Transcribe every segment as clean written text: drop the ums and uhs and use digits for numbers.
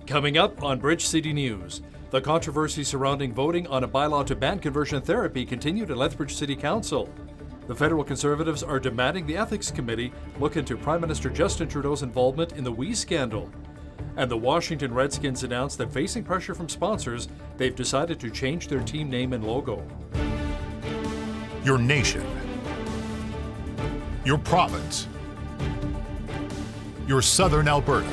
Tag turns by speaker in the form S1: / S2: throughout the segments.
S1: Coming up on Bridge City News, the controversy surrounding voting on a bylaw to ban conversion therapy continued at Lethbridge City Council. The federal Conservatives are demanding the Ethics Committee look into Prime Minister Justin Trudeau's involvement in the WE scandal. And the Washington Redskins announced that facing pressure from sponsors, they've decided to change their team name and logo.
S2: Your nation, your province, your southern Alberta.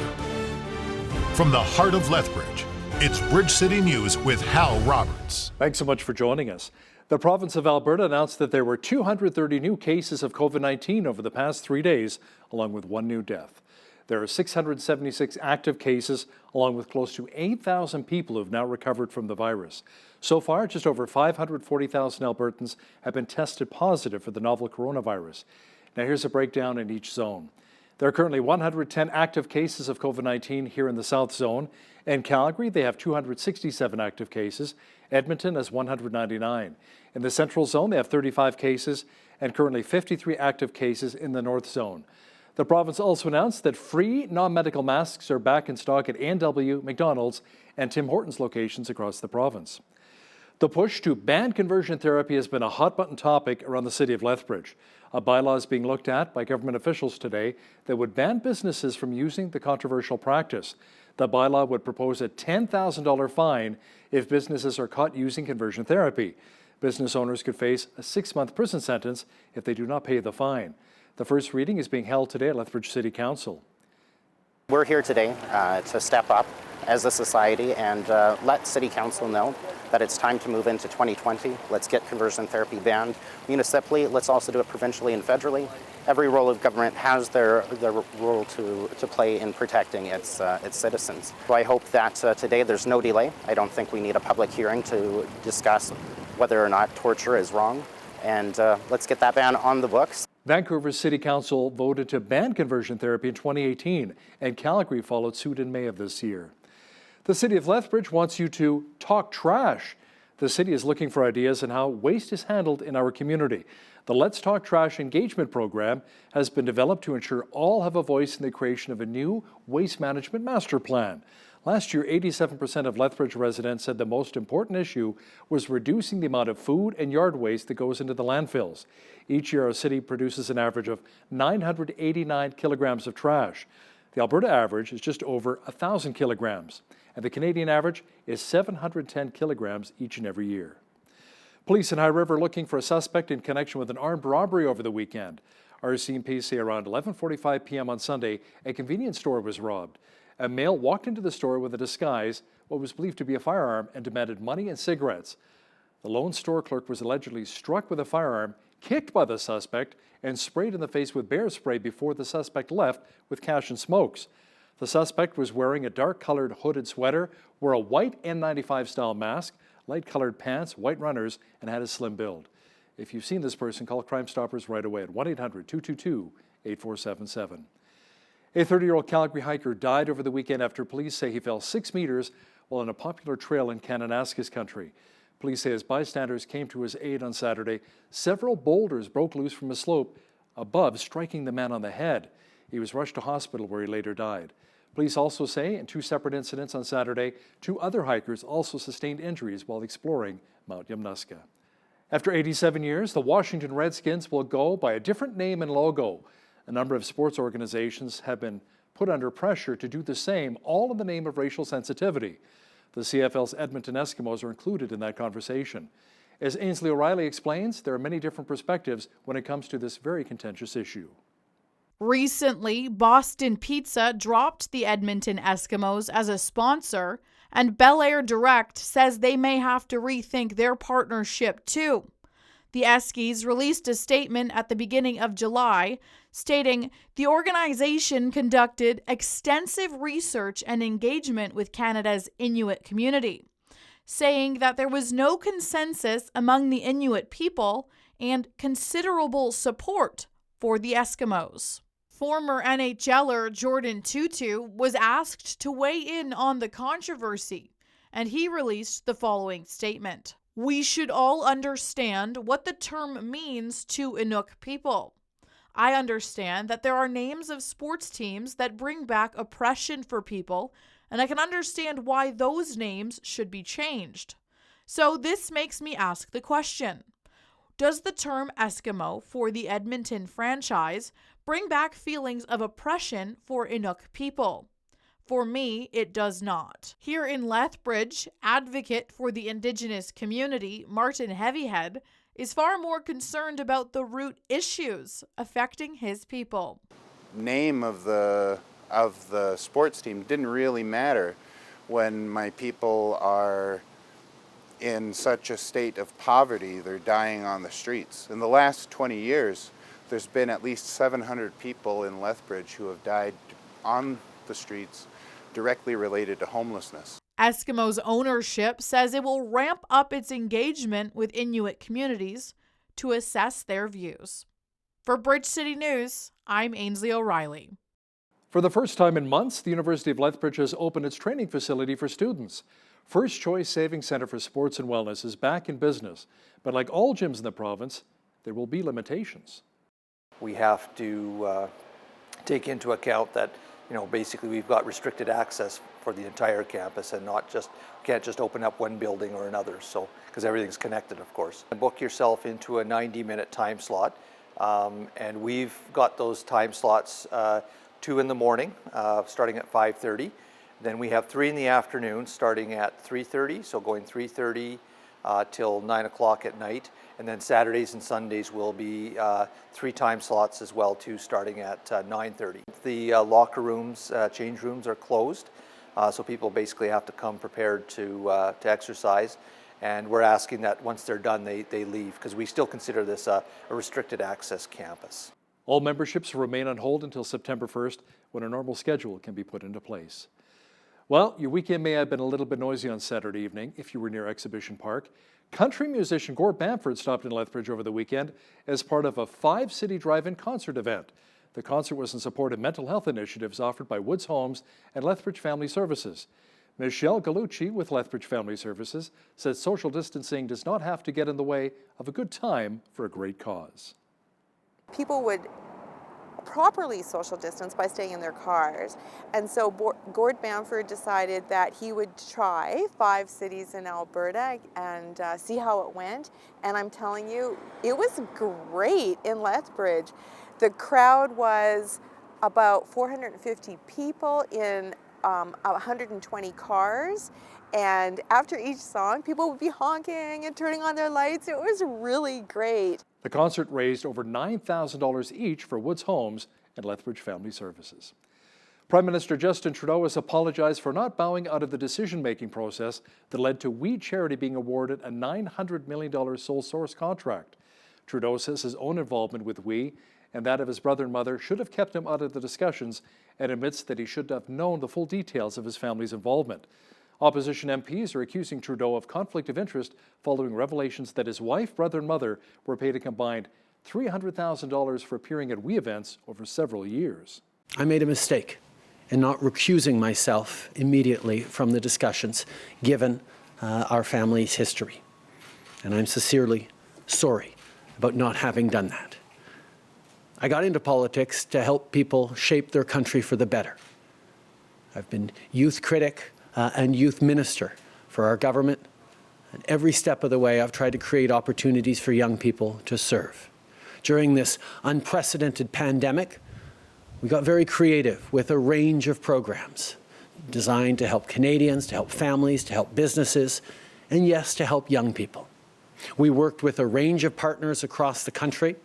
S2: From the heart of Lethbridge, it's Bridge City News with Hal Roberts.
S1: Thanks so much for joining us. The province of Alberta announced that there were 230 new cases of COVID-19 over the past 3 days, along with one new death. There are 676 active cases, along with close to 8,000 people who have now recovered from the virus. So far, just over 540,000 Albertans have been tested positive for the novel coronavirus. Now here's a breakdown in each zone. There are currently 110 active cases of COVID-19 here in the South Zone. In Calgary, they have 267 active cases. Edmonton has 199. In the Central Zone, they have 35 cases and currently 53 active cases in the North Zone. The province also announced that free non-medical masks are back in stock at A&W, McDonald's, and Tim Hortons locations across the province. The push to ban conversion therapy has been a hot-button topic around the city of Lethbridge. A bylaw is being looked at by government officials today that would ban businesses from using the controversial practice. The bylaw would propose a $10,000 fine if businesses are caught using conversion therapy. Business owners could face a 6-month prison sentence if they do not pay the fine. The first reading is being held today at Lethbridge City Council.
S3: We're here today to step up as a society and let City Council know that it's time to move into 2020. Let's get conversion therapy banned municipally. Let's also do it provincially and federally. Every role of government has their role to play in protecting its citizens. So I hope that today there's no delay. I don't think we need a public hearing to discuss whether or not torture is wrong. And let's get that ban on the books.
S1: Vancouver City Council voted to ban conversion therapy in 2018, and Calgary followed suit in May of this year. The City of Lethbridge wants you to talk trash. The city is looking for ideas on how waste is handled in our community. The Let's Talk Trash engagement program has been developed to ensure all have a voice in the creation of a new waste management master plan. Last year, 87% of Lethbridge residents said the most important issue was reducing the amount of food and yard waste that goes into the landfills. Each year, our city produces an average of 989 kilograms of trash. The Alberta average is just over 1,000 kilograms, and the Canadian average is 710 kilograms each and every year. Police in High River looking for a suspect in connection with an armed robbery over the weekend. RCMP say around 11:45 p.m. on Sunday, a convenience store was robbed. A male walked into the store with a disguise, what was believed to be a firearm, and demanded money and cigarettes. The lone store clerk was allegedly struck with a firearm, kicked by the suspect, and sprayed in the face with bear spray before the suspect left with cash and smokes. The suspect was wearing a dark-colored hooded sweater, wore a white N95-style mask, light-colored pants, white runners, and had a slim build. If you've seen this person, call Crime Stoppers right away at 1-800-222-8477. A 30-year-old Calgary hiker died over the weekend after police say he fell 6 meters while on a popular trail in Kananaskis country. Police say as bystanders came to his aid on Saturday, several boulders broke loose from a slope above, striking the man on the head. He was rushed to hospital where he later died. Police also say in 2 separate incidents on Saturday, 2 other hikers also sustained injuries while exploring Mount Yamnuska. After 87 years, the Washington Redskins will go by a different name and logo. A number of sports organizations have been put under pressure to do the same, all in the name of racial sensitivity. The CFL's Edmonton Eskimos are included in that conversation. As Ainsley O'Reilly explains, there are many different perspectives when it comes to this very contentious issue.
S4: Recently, Boston Pizza dropped the Edmonton Eskimos as a sponsor, and Bel Air Direct says they may have to rethink their partnership too. The Eskies released a statement at the beginning of July stating the organization conducted extensive research and engagement with Canada's Inuit community, saying that there was no consensus among the Inuit people and considerable support for the Eskimos. Former NHLer Jordan Tutu was asked to weigh in on the controversy, and he released the following statement. "We should all understand what the term means to Inuk people. I understand that there are names of sports teams that bring back oppression for people, and I can understand why those names should be changed. So this makes me ask the question: does the term Eskimo for the Edmonton franchise bring back feelings of oppression for Inuk people? For me, it does not. Here in Lethbridge, advocate for the Indigenous community, Martin Heavyhead, is far more concerned about the root issues affecting his people.
S5: Name of the sports team didn't really matter when my people are in such a state of poverty. They're dying on the streets. In the last 20 years, there's been at least 700 people in Lethbridge who have died on the streets directly related to homelessness.
S4: Eskimo's ownership says it will ramp up its engagement with Inuit communities to assess their views. For Bridge City News, I'm Ainsley O'Reilly.
S1: For the first time in months, the University of Lethbridge has opened its training facility for students. First Choice Savings Centre for Sports and Wellness is back in business, but like all gyms in the province, there will be limitations.
S6: We have to take into account that, basically we've got restricted access for the entire campus and can't just open up one building or another, so because everything's connected, of course. Book yourself into a 90-minute time slot, and we've got those time slots 2 in the morning, starting at 5:30. Then we have 3 in the afternoon, starting at 3:30, so going 3:30 till 9 o'clock at night. And then Saturdays and Sundays will be 3 time slots as well, too, starting at 9:30. The locker rooms, change rooms are closed, so people basically have to come prepared to exercise. And we're asking that once they're done, they leave, because we still consider this a restricted access campus.
S1: All memberships will remain on hold until September 1st, when a normal schedule can be put into place. Well, your weekend may have been a little bit noisy on Saturday evening if you were near Exhibition Park. Country musician Gord Bamford stopped in Lethbridge over the weekend as part of a 5-city drive-in concert event. The concert was in support of mental health initiatives offered by Woods Homes and Lethbridge Family Services. Michelle Gallucci with Lethbridge Family Services said social distancing does not have to get in the way of a good time for a great cause.
S7: People would properly social distance by staying in their cars. And so Gord Bamford decided that he would try 5 cities in Alberta and see how it went. And I'm telling you, it was great in Lethbridge. The crowd was about 450 people in 120 cars. And after each song, people would be honking and turning on their lights. It was really great.
S1: The concert raised over $9,000 each for Woods Homes and Lethbridge Family Services. Prime Minister Justin Trudeau has apologized for not bowing out of the decision-making process that led to We Charity being awarded a $900 million sole source contract. Trudeau says his own involvement with We and that of his brother and mother should have kept him out of the discussions, and admits that he should have known the full details of his family's involvement. Opposition MPs are accusing Trudeau of conflict of interest following revelations that his wife, brother, and mother were paid a combined $300,000 for appearing at We events over several years.
S8: I made a mistake in not recusing myself immediately from the discussions, given our family's history. And I'm sincerely sorry about not having done that. I got into politics to help people shape their country for the better. I've been youth critic and youth minister for our government. And every step of the way, I've tried to create opportunities for young people to serve. During this unprecedented pandemic, we got very creative with a range of programs designed to help Canadians, to help families, to help businesses, and yes, to help young people. We worked with a range of partners across the country,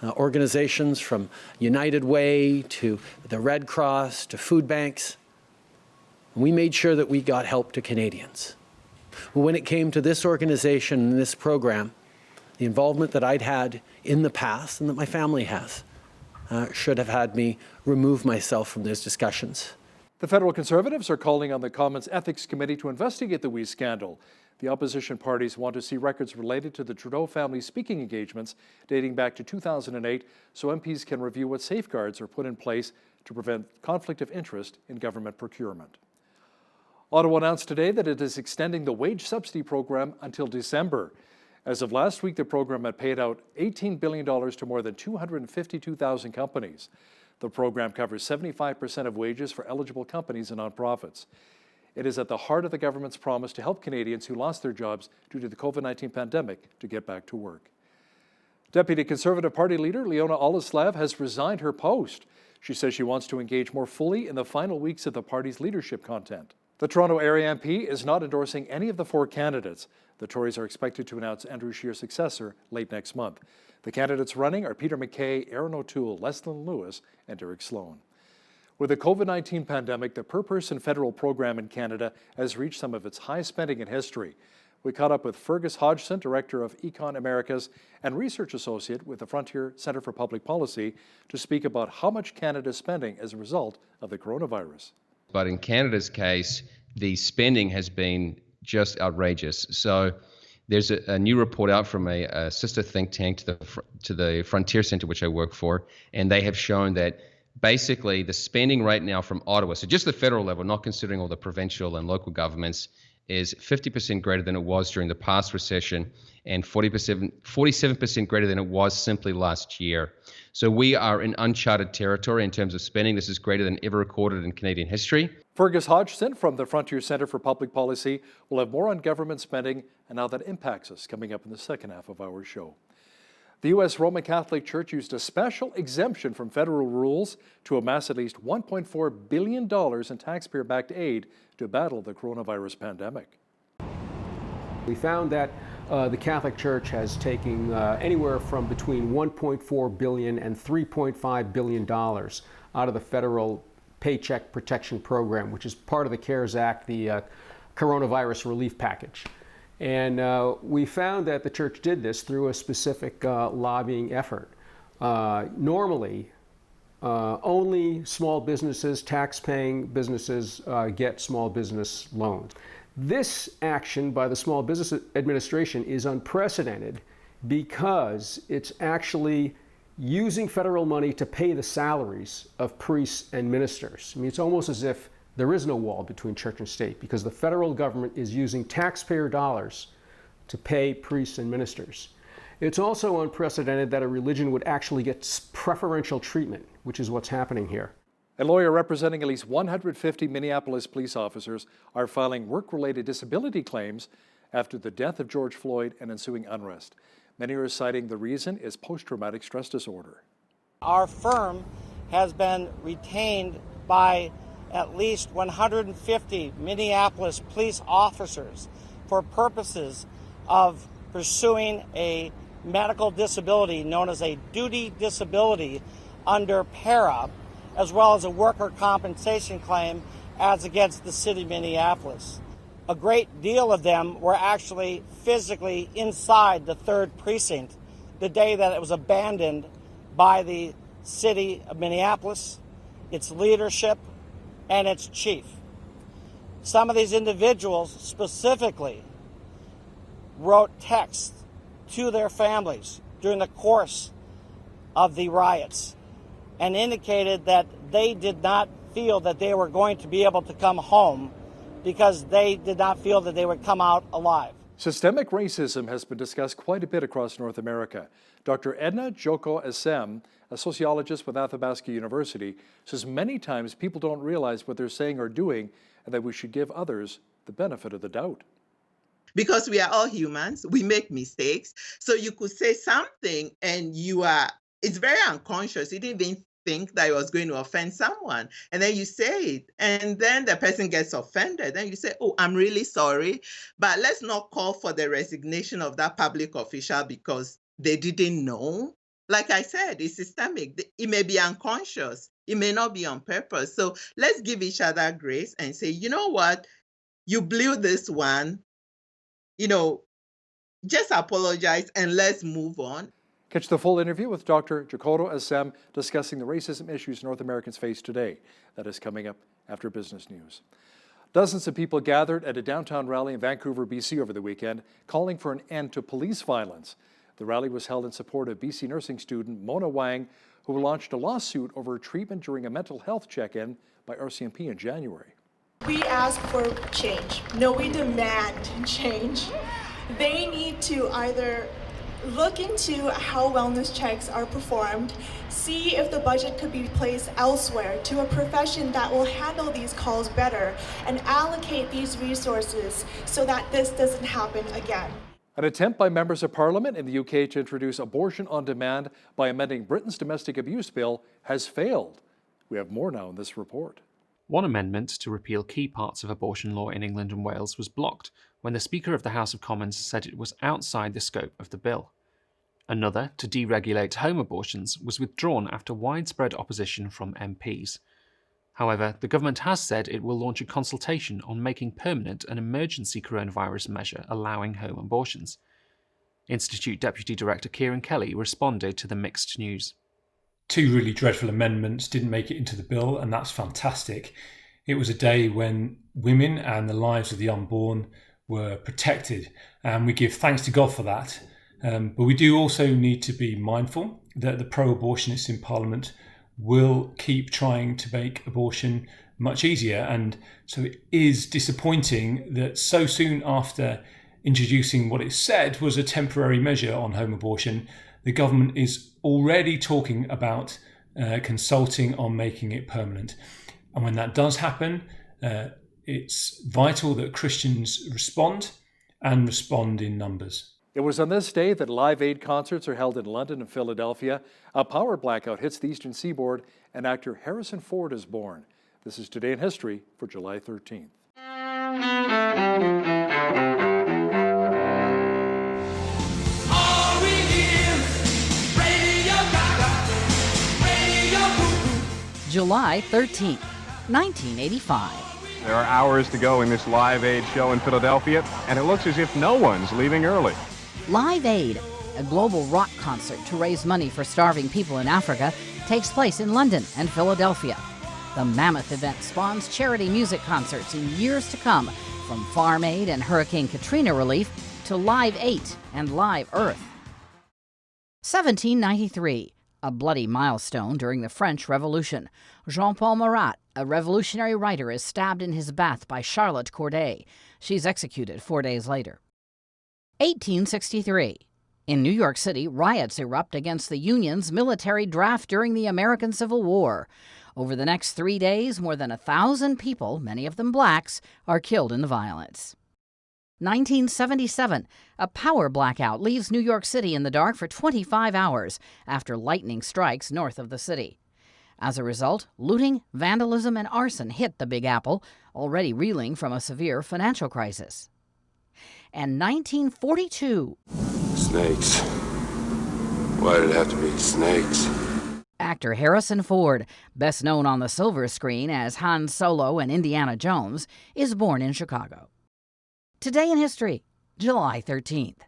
S8: organizations from United Way to the Red Cross to food banks. We made sure that we got help to Canadians. Well, when it came to this organization and this program, the involvement that I'd had in the past and that my family has should have had me remove myself from those discussions.
S1: The federal Conservatives are calling on the Commons Ethics Committee to investigate the We scandal. The opposition parties want to see records related to the Trudeau family speaking engagements dating back to 2008 so MPs can review what safeguards are put in place to prevent conflict of interest in government procurement. Ottawa announced today that it is extending the wage subsidy program until December. As of last week, the program had paid out $18 billion to more than 252,000 companies. The program covers 75% of wages for eligible companies and nonprofits. It is at the heart of the government's promise to help Canadians who lost their jobs due to the COVID-19 pandemic to get back to work. Deputy Conservative Party leader Leona Oleslav has resigned her post. She says she wants to engage more fully in the final weeks of the party's leadership content. The Toronto area MP is not endorsing any of the 4 candidates. The Tories are expected to announce Andrew Scheer's successor late next month. The candidates running are Peter MacKay, Aaron O'Toole, Leslyn Lewis, and Derek Sloan. With the COVID-19 pandemic, the per-person federal program in Canada has reached some of its highest spending in history. We caught up with Fergus Hodgson, Director of Econ Americas and Research Associate with the Frontier Centre for Public Policy, to speak about how much Canada is spending as a result of the coronavirus.
S9: But in Canada's case, the spending has been just outrageous. So there's a new report out from a sister think tank to the Frontier Centre, which I work for, and they have shown that basically the spending right now from Ottawa, so just the federal level, not considering all the provincial and local governments, is 50% greater than it was during the past recession and 47% greater than it was simply last year. So we are in uncharted territory in terms of spending. This is greater than ever recorded in Canadian history.
S1: Fergus Hodgson from the Frontier Centre for Public Policy will have more on government spending and how that impacts us coming up in the second half of our show. The U.S. Roman Catholic Church used a special exemption from federal rules to amass at least $1.4 billion in taxpayer-backed aid to battle the coronavirus pandemic.
S10: We found that the Catholic Church has taken anywhere from between $1.4 billion and $3.5 billion out of the federal Paycheck Protection Program, which is part of the CARES Act, the coronavirus relief package. And we found that the church did this through a specific lobbying effort. Normally, only small businesses, tax-paying businesses get small business loans. This action by the Small Business Administration is unprecedented because it's actually using federal money to pay the salaries of priests and ministers. I mean, it's almost as if there is no wall between church and state because the federal government is using taxpayer dollars to pay priests and ministers. It's also unprecedented that a religion would actually get preferential treatment, which is what's happening here.
S1: A lawyer representing at least 150 Minneapolis police officers are filing work-related disability claims after the death of George Floyd and ensuing unrest. Many are citing the reason is post-traumatic stress disorder.
S11: Our firm has been retained by at least 150 Minneapolis police officers for purposes of pursuing a medical disability known as a duty disability under PARA, as well as a worker compensation claim as against the city of Minneapolis. A great deal of them were actually physically inside the 3rd precinct the day that it was abandoned by the city of Minneapolis, its leadership, and its chief. Some of these individuals specifically wrote texts to their families during the course of the riots and indicated that they did not feel that they were going to be able to come home because they did not feel that they would come out alive.
S1: Systemic racism has been discussed quite a bit across North America. Dr. Edna Joko-Esem, a sociologist with Athabasca University, says many times people don't realize what they're saying or doing and that we should give others the benefit of the doubt.
S12: Because we are all humans, we make mistakes. So you could say something and it's very unconscious. You didn't even think that it was going to offend someone. And then you say it, and then the person gets offended. Then you say, oh, I'm really sorry, but let's not call for the resignation of that public official because they didn't know. Like I said, it's systemic. It may be unconscious. It may not be on purpose. So let's give each other grace and say, you know what? You blew this one. Just apologize and let's move on.
S1: Catch the full interview with Dr. Joko-Esem discussing the racism issues North Americans face today. That is coming up after business news. Dozens of people gathered at a downtown rally in Vancouver, BC over the weekend, calling for an end to police violence. The rally was held in support of BC nursing student Mona Wang, who launched a lawsuit over her treatment during a mental health check-in by RCMP in January.
S13: We ask for change. No, we demand change. They need to either look into how wellness checks are performed, see if the budget could be placed elsewhere to a profession that will handle these calls better, and allocate these resources so that this doesn't happen again.
S1: An attempt by members of Parliament in the UK to introduce abortion on demand by amending Britain's domestic abuse bill has failed. We have more now in this report.
S14: One amendment to repeal key parts of abortion law in England and Wales was blocked when the Speaker of the House of Commons said it was outside the scope of the bill. Another, to deregulate home abortions, was withdrawn after widespread opposition from MPs. However, the government has said it will launch a consultation on making permanent an emergency coronavirus measure allowing home abortions. Institute Deputy Director Kieran Kelly responded to the mixed news.
S15: Two really dreadful amendments didn't make it into the bill, and that's fantastic. It was a day when women and the lives of the unborn were protected, and we give thanks to God for that. But we do also need to be mindful that the pro-abortionists in Parliament will keep trying to make abortion much easier, and so it is disappointing that so soon after introducing what it said was a temporary measure on home abortion, the government is already talking about consulting on making it permanent. And when that does happen, it's vital that Christians respond and respond in numbers.
S1: It was on this day that Live Aid concerts are held in London and Philadelphia. A power blackout hits the eastern seaboard, and actor Harrison Ford is born. This is Today in History for July 13th.
S16: July 13th, 1985.
S17: There are hours to go in this Live Aid show in Philadelphia, and it looks as if no one's leaving early.
S16: Live Aid, a global rock concert to raise money for starving people in Africa, takes place in London and Philadelphia. The mammoth event spawns charity music concerts in years to come, from Farm Aid and Hurricane Katrina relief to Live 8 and Live Earth. 1793, a bloody milestone during the French Revolution. Jean-Paul Marat, a revolutionary writer, is stabbed in his bath by Charlotte Corday. She's executed 4 days later. 1863. In New York City, riots erupt against the Union's military draft during the American Civil War. Over the next 3 days, more than 1,000 people, many of them blacks, are killed in the violence. 1977. A power blackout leaves New York City in the dark for 25 hours after lightning strikes north of the city. As a result, looting, vandalism, and arson hit the Big Apple, already reeling from a severe financial crisis. And 1942.
S18: Snakes. Why did it have to be snakes?
S16: Actor Harrison Ford, best known on the silver screen as Han Solo and Indiana Jones, is born in Chicago. Today in History, July 13th.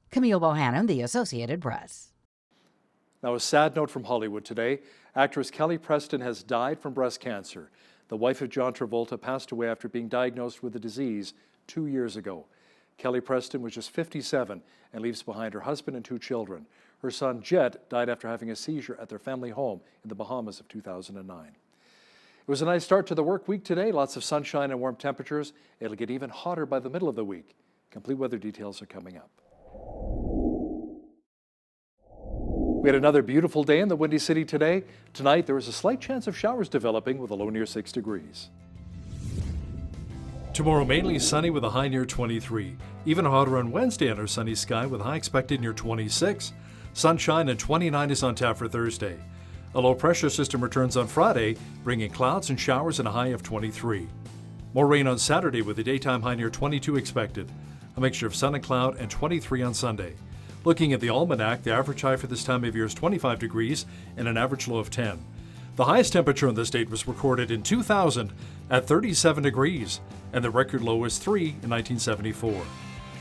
S16: Camille Bohannon, The Associated Press.
S1: Now, a sad note from Hollywood today. Actress Kelly Preston has died from breast cancer. The wife of John Travolta passed away after being diagnosed with the disease 2 years ago. Kelly Preston was just 57 and leaves behind her husband and 2 children. Her son, Jet, died after having a seizure at their family home in the Bahamas of 2009. It was a nice start to the work week today. Lots of sunshine and warm temperatures. It'll get even hotter by the middle of the week. Complete weather details are coming up. We had another beautiful day in the Windy City today. Tonight, there is a slight chance of showers developing with a low near 6 degrees. Tomorrow, mainly sunny with a high near 23. Even hotter on Wednesday under sunny sky with a high expected near 26. Sunshine and 29 is on tap for Thursday. A low pressure system returns on Friday, bringing clouds and showers and a high of 23. More rain on Saturday with a daytime high near 22 expected. A mixture of sun and cloud and 23 on Sunday. Looking at the almanac, the average high for this time of year is 25 degrees and an average low of 10. The highest temperature in the state was recorded in 2000 at 37 degrees, and the record low was 3 in 1974.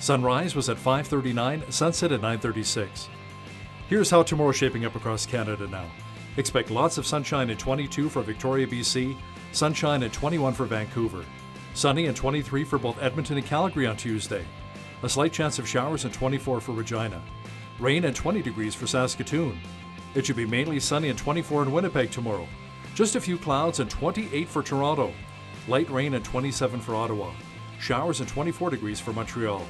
S1: Sunrise was at 5:39, sunset at 9:36. Here's how tomorrow's shaping up across Canada now. Expect lots of sunshine at 22 for Victoria, BC, sunshine at 21 for Vancouver, sunny and 23 for both Edmonton and Calgary on Tuesday, a slight chance of showers at 24 for Regina, rain at 20 degrees for Saskatoon. It should be mainly sunny and 24 in Winnipeg tomorrow, just a few clouds and 28 for Toronto, light rain and 27 for Ottawa, showers and 24 degrees for Montreal.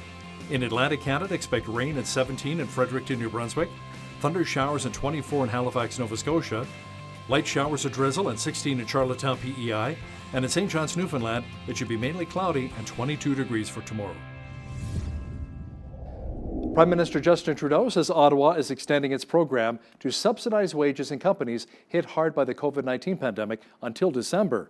S1: In Atlantic Canada, expect rain at 17 in Fredericton, New Brunswick. Thunder showers at 24 in Halifax, Nova Scotia. Light showers or drizzle at 16 in Charlottetown, PEI. And in St. John's, Newfoundland, it should be mainly cloudy and 22 degrees for tomorrow. Prime Minister Justin Trudeau says Ottawa is extending its program to subsidize wages in companies hit hard by the COVID-19 pandemic until December.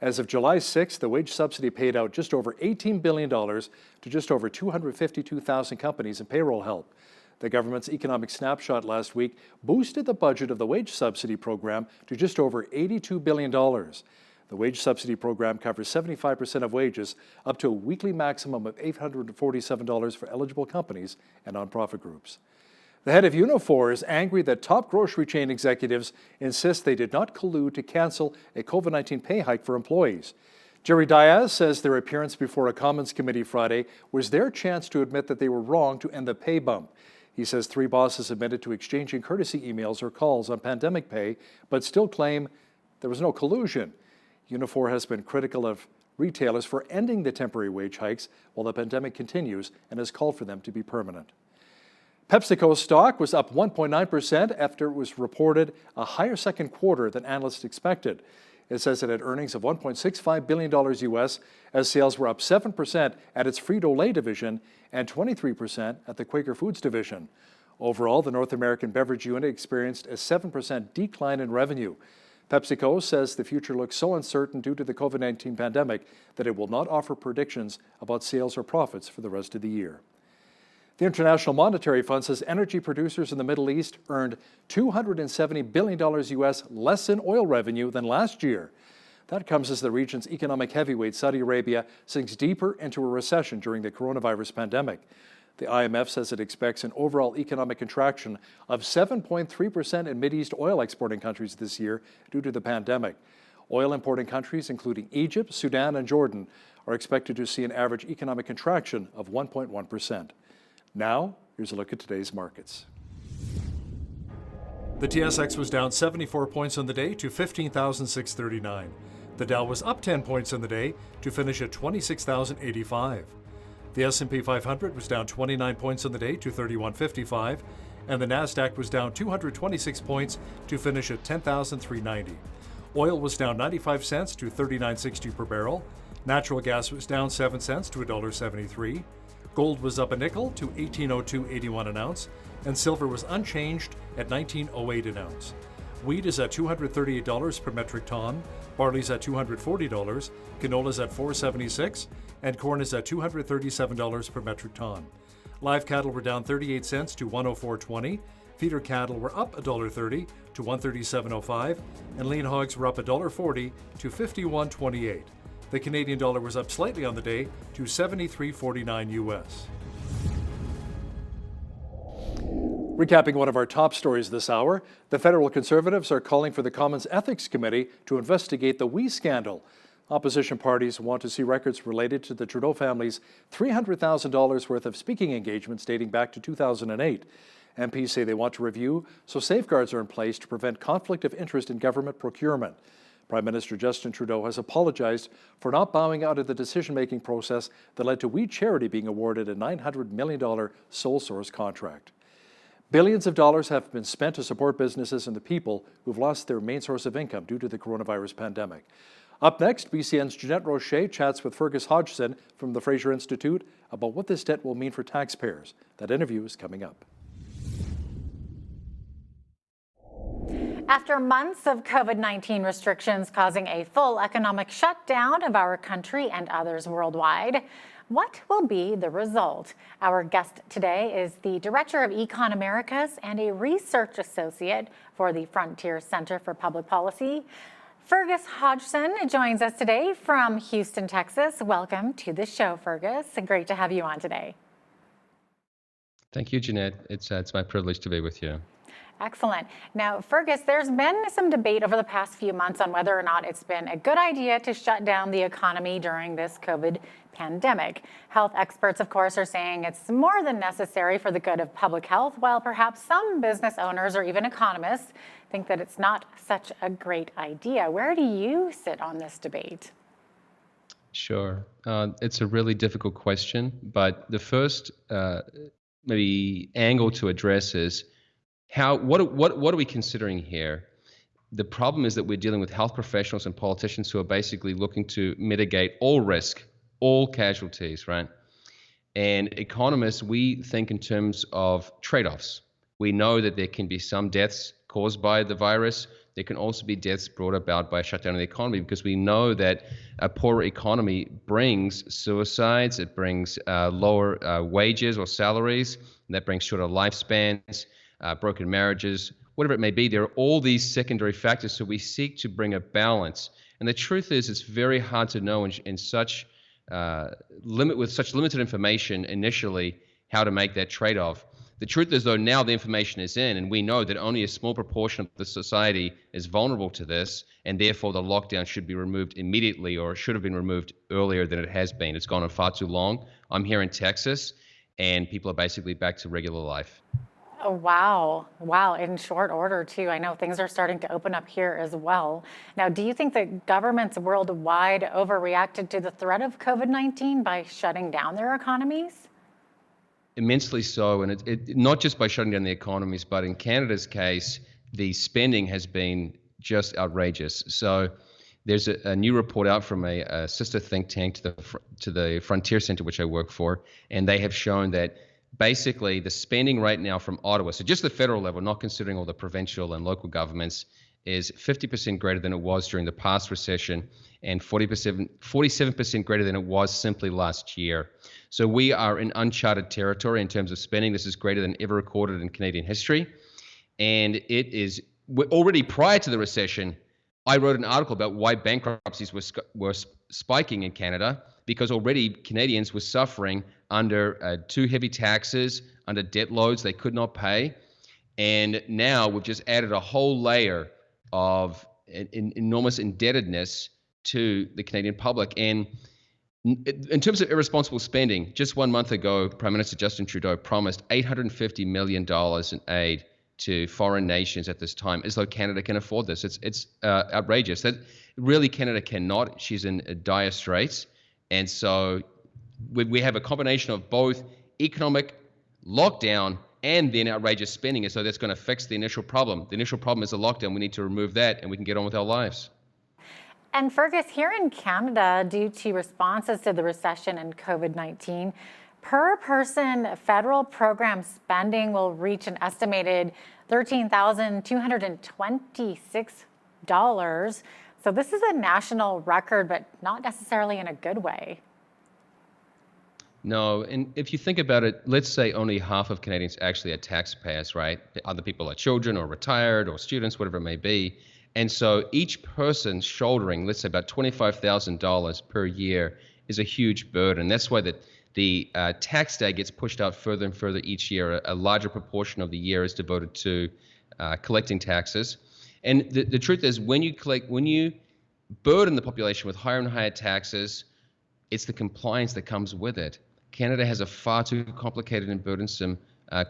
S1: As of July 6th, the wage subsidy paid out just over $18 billion to just over 252,000 companies in payroll help. The government's economic snapshot last week boosted the budget of the wage subsidy program to just over $82 billion. The wage subsidy program covers 75% of wages, up to a weekly maximum of $847 for eligible companies and nonprofit groups. The head of Unifor is angry that top grocery chain executives insist they did not collude to cancel a COVID-19 pay hike for employees. Jerry Diaz says their appearance before a Commons committee Friday was their chance to admit that they were wrong to end the pay bump. He says 3 bosses admitted to exchanging courtesy emails or calls on pandemic pay, but still claim there was no collusion. Unifor has been critical of retailers for ending the temporary wage hikes while the pandemic continues and has called for them to be permanent. PepsiCo's stock was up 1.9% after it was reported a higher second quarter than analysts expected. It says it had earnings of $1.65 billion US as sales were up 7% at its Frito-Lay division and 23% at the Quaker Foods division. Overall, the North American beverage unit experienced a 7% decline in revenue. PepsiCo says the future looks so uncertain due to the COVID-19 pandemic that it will not offer predictions about sales or profits for the rest of the year. The International Monetary Fund says energy producers in the Middle East earned $270 billion US less in oil revenue than last year. That comes as the region's economic heavyweight, Saudi Arabia, sinks deeper into a recession during the coronavirus pandemic. The IMF says it expects an overall economic contraction of 7.3% in Mideast oil exporting countries this year due to the pandemic. Oil importing countries, including Egypt, Sudan, and Jordan, are expected to see an average economic contraction of 1.1%. Now, here's a look at today's markets. The TSX was down 74 points on the day to 15,639. The Dow was up 10 points on the day to finish at 26,085. The S&P 500 was down 29 points on the day to 3155, and the Nasdaq was down 226 points to finish at 10,390. Oil was down 95 cents to 39.60 per barrel. Natural gas was down 7 cents to $1.73. Gold was up a nickel to $18.0281 an ounce, and silver was unchanged at $19.08 an ounce. Wheat is at $238 per metric ton, barley's at $240, canola's at $4.76, and corn is at $237 per metric ton. Live cattle were down 38 cents to $104.20, feeder cattle were up $1.30 to $137.05, and lean hogs were up $1.40 to $51.28. The Canadian dollar was up slightly on the day to $73.49 US. Recapping one of our top stories this hour, the federal Conservatives are calling for the Commons Ethics Committee to investigate the WE scandal. Opposition parties want to see records related to the Trudeau family's $300,000 worth of speaking engagements dating back to 2008. MPs say they want to review so safeguards are in place to prevent conflict of interest in government procurement. Prime Minister Justin Trudeau has apologized for not bowing out of the decision-making process that led to We Charity being awarded a $900 million sole source contract. Billions of dollars have been spent to support businesses and the people who've lost their main source of income due to the coronavirus pandemic. Up next, BCN's Jeanette Rocher chats with Fergus Hodgson from the Fraser Institute about what this debt will mean for taxpayers. That interview is coming up.
S19: After months of COVID-19 restrictions causing a full economic shutdown of our country and others worldwide, what will be the result? Our guest today is the Director of Econ Americas and a Research Associate for the Frontier Center for Public Policy. Fergus Hodgson joins us today from Houston, Texas. Welcome to the show, Fergus. Great to have you on today.
S9: Thank you, Jeanette. It's my privilege to be with you.
S19: Excellent. Now, Fergus, there's been some debate over the past few months on whether or not it's been a good idea to shut down the economy during this COVID pandemic. Health experts, of course, are saying it's more than necessary for the good of public health, while perhaps some business owners or even economists think that it's not such a great idea. Where do you sit on this debate?
S9: Sure. It's a really difficult question, but the first maybe angle to address is what are we considering here? The problem is that we're dealing with health professionals and politicians who are basically looking to mitigate all risk, all casualties, right? And economists, we think in terms of trade-offs. We know that there can be some deaths caused by the virus. There can also be deaths brought about by a shutdown of the economy, because we know that a poorer economy brings suicides, it brings lower wages or salaries, and that brings shorter lifespans, broken marriages, whatever it may be. There are all these secondary factors, so we seek to bring a balance. And the truth is, it's very hard to know in such with such limited information initially how to make that trade-off. The truth is, though, now the information is in, and we know that only a small proportion of the society is vulnerable to this, and therefore the lockdown should be removed immediately, or should have been removed earlier than it has been. It's gone on far too long. I'm here in Texas, and people are basically back to regular life.
S19: Oh, wow. Wow. In short order, too. I know things are starting to open up here as well. Now, do you think that governments worldwide overreacted to the threat of COVID-19 by shutting down their economies?
S9: Immensely so, and it not just by shutting down the economies, but in Canada's case, the spending has been just outrageous. So there's a new report out from a sister think tank to the Frontier Centre, which I work for, and they have shown that basically the spending right now from Ottawa, so just the federal level, not considering all the provincial and local governments, is 50% greater than it was during the past recession, and 47% greater than it was simply last year. So we are in uncharted territory in terms of spending. This is greater than ever recorded in Canadian history. And it is already prior to the recession, I wrote an article about why bankruptcies were spiking in Canada, because already Canadians were suffering under too heavy taxes, under debt loads they could not pay. And now we've just added a whole layer of enormous indebtedness to the Canadian public. And in terms of irresponsible spending, just 1 month ago, Prime Minister Justin Trudeau promised $850 million in aid to foreign nations at this time, as though Canada can afford this. It's outrageous. That really Canada cannot. She's in dire straits. And so we have a combination of both economic lockdown and then outrageous spending, as though that's going to fix the initial problem. The initial problem is the lockdown. We need to remove that, and we can get on with our lives.
S19: And Fergus, here in Canada, due to responses to the recession and COVID-19, per person federal program spending will reach an estimated $13,226. So this is a national record, but not necessarily in a good way.
S9: No, and if you think about it, let's say only half of Canadians actually are taxpayers, right? Other people are children or retired or students, whatever it may be. And so each person shouldering, let's say about $25,000 per year is a huge burden. That's why the tax day gets pushed out further and further each year. A larger proportion of the year is devoted to collecting taxes. And the truth is, when you burden the population with higher and higher taxes, it's the compliance that comes with it. Canada has a far too complicated and burdensome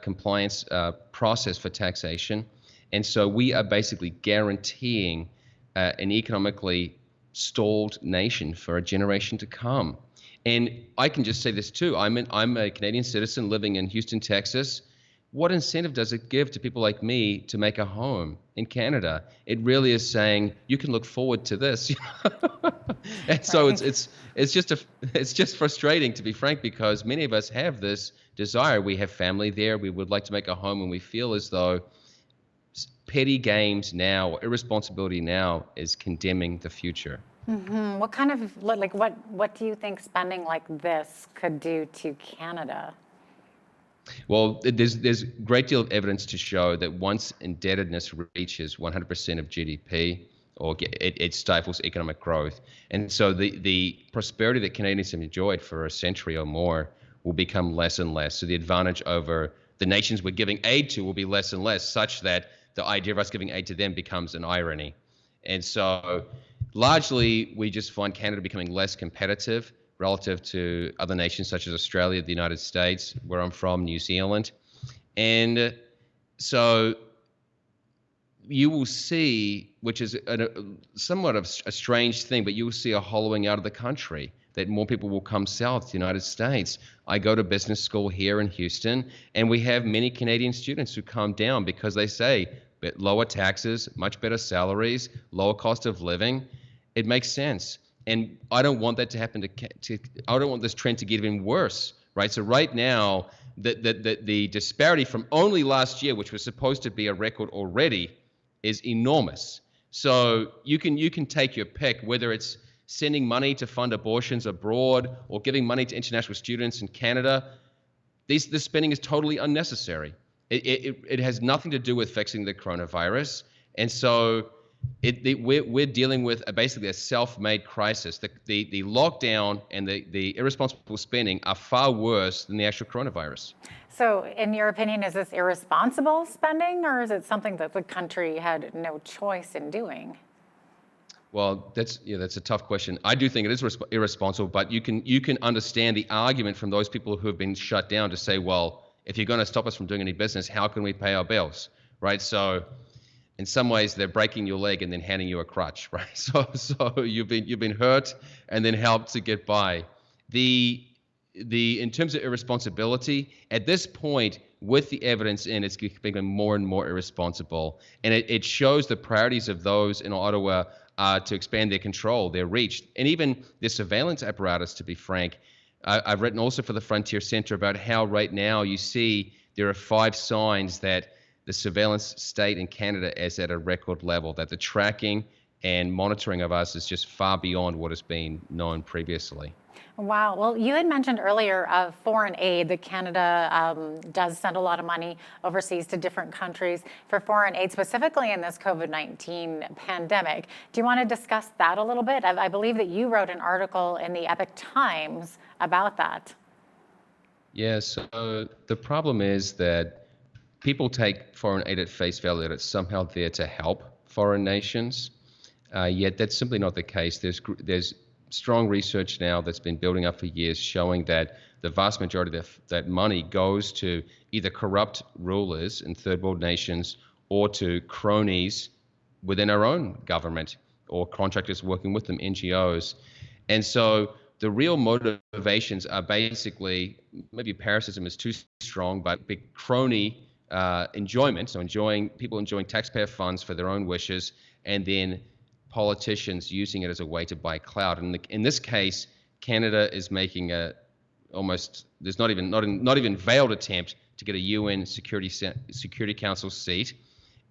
S9: compliance process for taxation. And so we are basically guaranteeing an economically stalled nation for a generation to come. And I can just say this too. I'm a Canadian citizen living in Houston, Texas. What incentive does it give to people like me to make a home in Canada? It really is saying you can look forward to this. And so it's just frustrating, to be frank, because many of us have this desire. We have family there. We would like to make a home, and we feel as though petty games now or irresponsibility now is condemning the future.
S19: Mm-hmm. What kind of, what do you think spending like this could do to Canada?
S9: Well, there's a great deal of evidence to show that once indebtedness reaches 100% of GDP, it stifles economic growth. And so the prosperity that Canadians have enjoyed for a century or more will become less and less. So the advantage over the nations we're giving aid to will be less and less, such that the idea of us giving aid to them becomes an irony. And so largely, we just find Canada becoming less competitive relative to other nations such as Australia, the United States, where I'm from, New Zealand. And so you will see, which is somewhat of a strange thing, but you will see a hollowing out of the country. that more people will come south to the United States. I go to business school here in Houston, and we have many Canadian students who come down because they say lower taxes, much better salaries, lower cost of living. It makes sense. And I don't want that to happen I don't want this trend to get even worse, right? So right now, the disparity from only last year, which was supposed to be a record already, is enormous. So you can take your pick, whether it's sending money to fund abortions abroad or giving money to international students in Canada. This spending is totally unnecessary. It has nothing to do with fixing the coronavirus. And so we're dealing with basically a self-made crisis. The lockdown and the irresponsible spending are far worse than the actual coronavirus.
S19: So in your opinion, is this irresponsible spending, or is it something that the country had no choice in doing?
S9: Well, that's a tough question. I do think it is irresponsible, but you can understand the argument from those people who have been shut down to say, well, if you're going to stop us from doing any business, how can we pay our bills, right? So in some ways, they're breaking your leg and then handing you a crutch, right? So you've been hurt and then helped to get by. In terms of irresponsibility, at this point, with the evidence in, it's becoming more and more irresponsible, and it shows the priorities of those in Ottawa to expand their control, their reach, and even their surveillance apparatus. To be frank, I've written also for the Frontier Centre about how right now you see there are 5 signs that the surveillance state in Canada is at a record level, that the tracking and monitoring of us is just far beyond what has been known previously.
S19: Wow. Well, you had mentioned earlier of foreign aid that Canada does send a lot of money overseas to different countries for foreign aid, specifically in this COVID-19 pandemic. Do you want to discuss that a little bit? I believe that you wrote an article in the Epoch Times about that.
S9: Yeah, so the problem is that people take foreign aid at face value, that it's somehow there to help foreign nations, yet that's simply not the case. There's strong research now that's been building up for years showing that the vast majority of that money goes to either corrupt rulers in third world nations or to cronies within our own government or contractors working with them, NGOs. And so the real motivations are basically, maybe parasitism is too strong, but big crony enjoyment, so people enjoying taxpayer funds for their own wishes, and then politicians using it as a way to buy clout. And in this case, Canada is making there's not even veiled attempt to get a UN Security Council seat,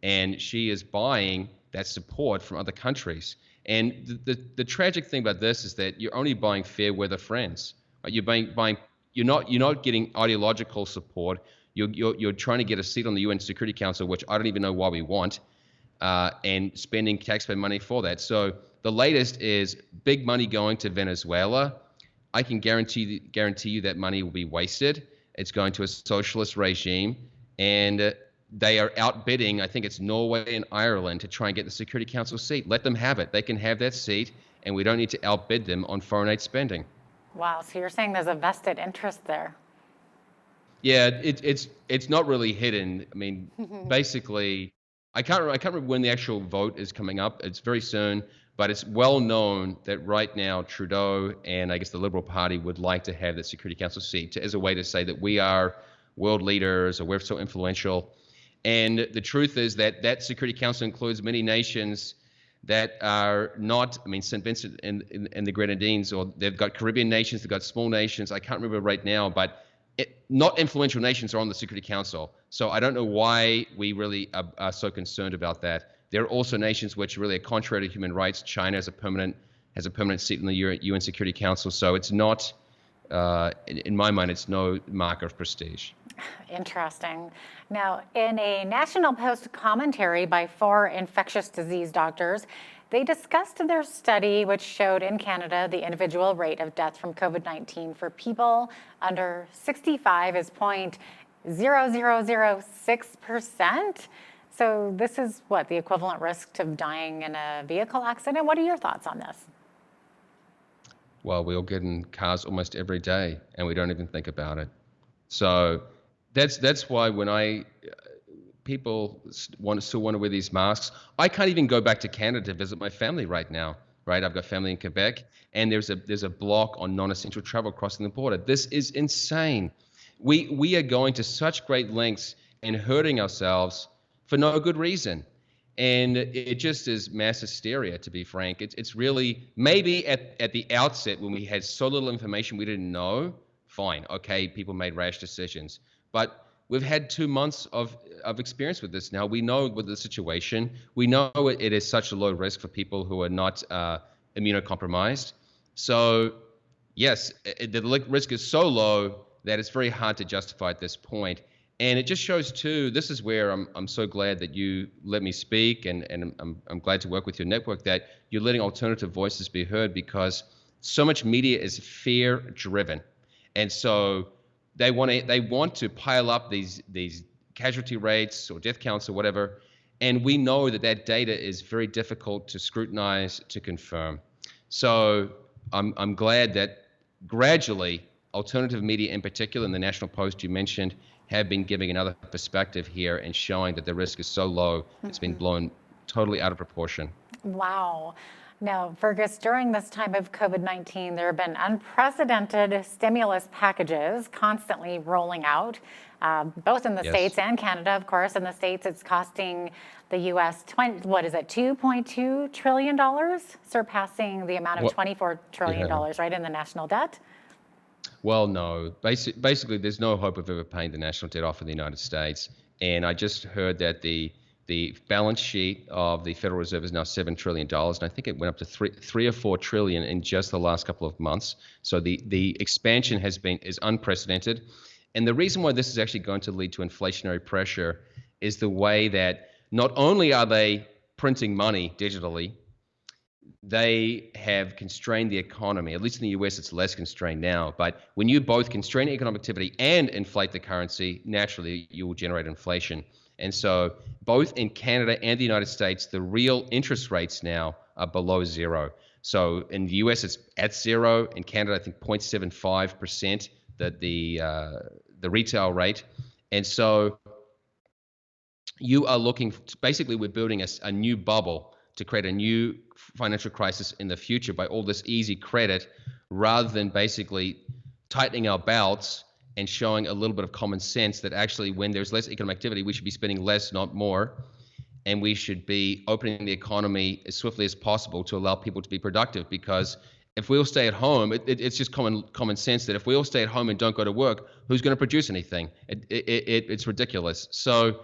S9: and she is buying that support from other countries. And the tragic thing about this is that you're only buying fair weather friends. Right? You're not getting ideological support. You're trying to get a seat on the UN Security Council, which I don't even know why we want. And spending taxpayer money for that. So the latest is big money going to Venezuela. I can guarantee you that money will be wasted. It's going to a socialist regime, and they are outbidding, I think it's Norway and Ireland, to try and get the Security Council seat. Let them have it. They can have that seat, and we don't need to outbid them on foreign aid spending. Wow,
S19: so you're saying there's a vested interest there?
S9: Yeah, it's not really hidden. I mean, basically, I can't remember when the actual vote is coming up. It's very soon, but it's well known that right now Trudeau and I guess the Liberal Party would like to have that Security Council seat as a way to say that we are world leaders or we're so influential. And the truth is that that Security Council includes many nations that are not, St. Vincent and the Grenadines, or they've got Caribbean nations, they've got small nations. I can't remember right now, but not influential nations are on the Security Council. So I don't know why we really are so concerned about that. There are also nations which really are contrary to human rights. China has a permanent seat in the UN Security Council. So it's not, in my mind, it's no marker of prestige.
S19: Interesting. Now, in a National Post commentary by 4 infectious disease doctors, they discussed their study, which showed in Canada the individual rate of death from COVID-19 for people under 65 is 0.0006%. So this is what, the equivalent risk of dying in a vehicle accident? What are your thoughts on this?
S9: Well, we all get in cars almost every day, and we don't even think about it. So that's why when people still want to wear these masks, I can't even go back to Canada to visit my family right now. right? I've got family in Quebec, and there's a block on non-essential travel crossing the border. This is insane. We are going to such great lengths and hurting ourselves for no good reason. And it just is mass hysteria, to be frank. It's really, maybe at the outset when we had so little information we didn't know, fine, okay, people made rash decisions. But we've had 2 months of experience with this now. We know with the situation, we know it is such a low risk for people who are not immunocompromised. So yes, the risk is so low that it's very hard to justify at this point. And it just shows too, this is where I'm so glad that you let me speak, and I'm glad to work with your network, that you're letting alternative voices be heard, because so much media is fear driven. And so they want to pile up these casualty rates or death counts or whatever. And we know that data is very difficult to scrutinize, to confirm. So I'm glad that gradually alternative media, in particular, in the National Post you mentioned, have been giving another perspective here and showing that the risk is so low, it's been blown totally out of proportion.
S19: Wow. Now, Fergus, during this time of COVID-19, there have been unprecedented stimulus packages constantly rolling out, both in the States and Canada, of course. In the States, it's costing the U.S. $2.2 trillion, surpassing the amount of $24 trillion, right, in the national debt?
S9: Well, no. Basically, there's no hope of ever paying the national debt off in the United States. And I just heard that the balance sheet of the Federal Reserve is now $7 trillion, and I think it went up to three or 4 trillion in just the last couple of months. So the expansion is unprecedented. And the reason why this is actually going to lead to inflationary pressure is the way that not only are they printing money digitally, they have constrained the economy. At least in the US, it's less constrained now. But when you both constrain economic activity and inflate the currency, naturally you will generate inflation. And so both in Canada and the United States, the real interest rates now are below zero. So in the US, it's at zero. In Canada, I think 0.75%, the retail rate. And so you are looking, basically we're building a new bubble to create a new financial crisis in the future by all this easy credit, rather than basically tightening our belts and showing a little bit of common sense that actually when there's less economic activity, we should be spending less, not more. And we should be opening the economy as swiftly as possible to allow people to be productive. Because if we all stay at home, it's just common sense that if we all stay at home and don't go to work, who's going to produce anything? It's ridiculous. So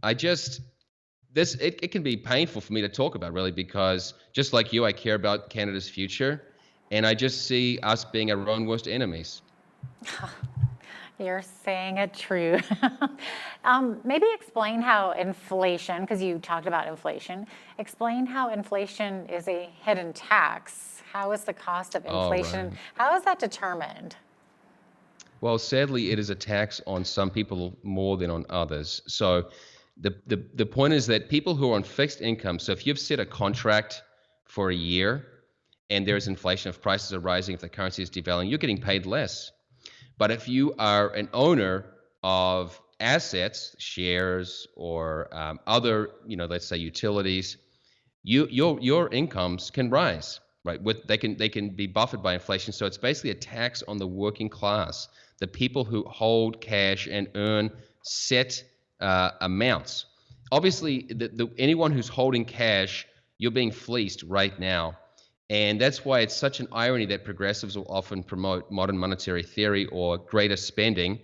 S9: it can be painful for me to talk about, really, because just like you, I care about Canada's future, and I just see us being our own worst enemies.
S19: You're saying it true. Maybe explain how inflation, because you talked about inflation, explain how inflation is a hidden tax. How is the cost of inflation,
S9: right.
S19: How is that determined?
S9: Well, sadly, it is a tax on some people more than on others. So the point is that people who are on fixed income, so if you've set a contract for a year and there's inflation, if prices are rising, if the currency is devaluing, you're getting paid less. But if you are an owner of assets, shares, or other, let's say utilities, your incomes can rise, right? They can be buffered by inflation. So it's basically a tax on the working class, the people who hold cash and earn set amounts. Obviously, anyone who's holding cash, you're being fleeced right now. And that's why it's such an irony that progressives will often promote modern monetary theory or greater spending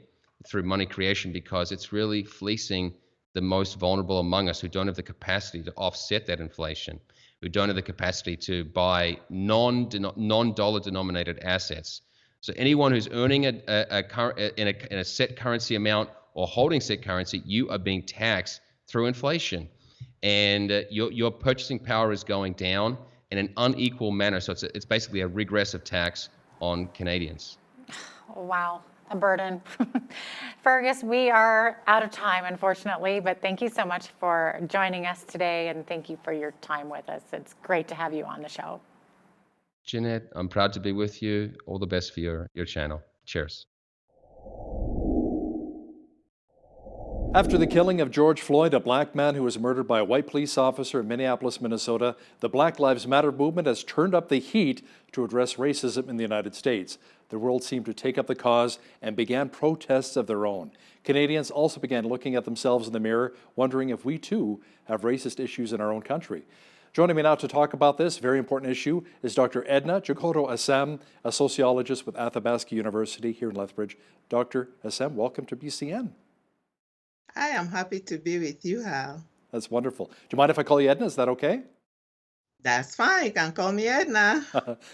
S9: through money creation, because it's really fleecing the most vulnerable among us who don't have the capacity to offset that inflation, who don't have the capacity to buy non-dollar denominated assets. So anyone who's earning in a set currency amount or holding set currency, you are being taxed through inflation. And your purchasing power is going down in an unequal manner. So it's basically a regressive tax on Canadians.
S19: Wow, a burden. Fergus, we are out of time, unfortunately, but thank you so much for joining us today, and thank you for your time with us. It's great to have you on the show.
S9: Jeanette, I'm proud to be with you. All the best for your channel. Cheers.
S1: After the killing of George Floyd, a black man who was murdered by a white police officer in Minneapolis, Minnesota, the Black Lives Matter movement has turned up the heat to address racism in the United States. The world seemed to take up the cause and began protests of their own. Canadians also began looking at themselves in the mirror, wondering if we too have racist issues in our own country. Joining me now to talk about this very important issue is Dr. Edna Jokoro Assem, a sociologist with Athabasca University here in Lethbridge. Dr. Assem, welcome to BCN.
S12: I am happy to be with you, Hal.
S1: That's wonderful. Do you mind if I call you Edna? Is that okay?
S12: That's fine. You can call me Edna.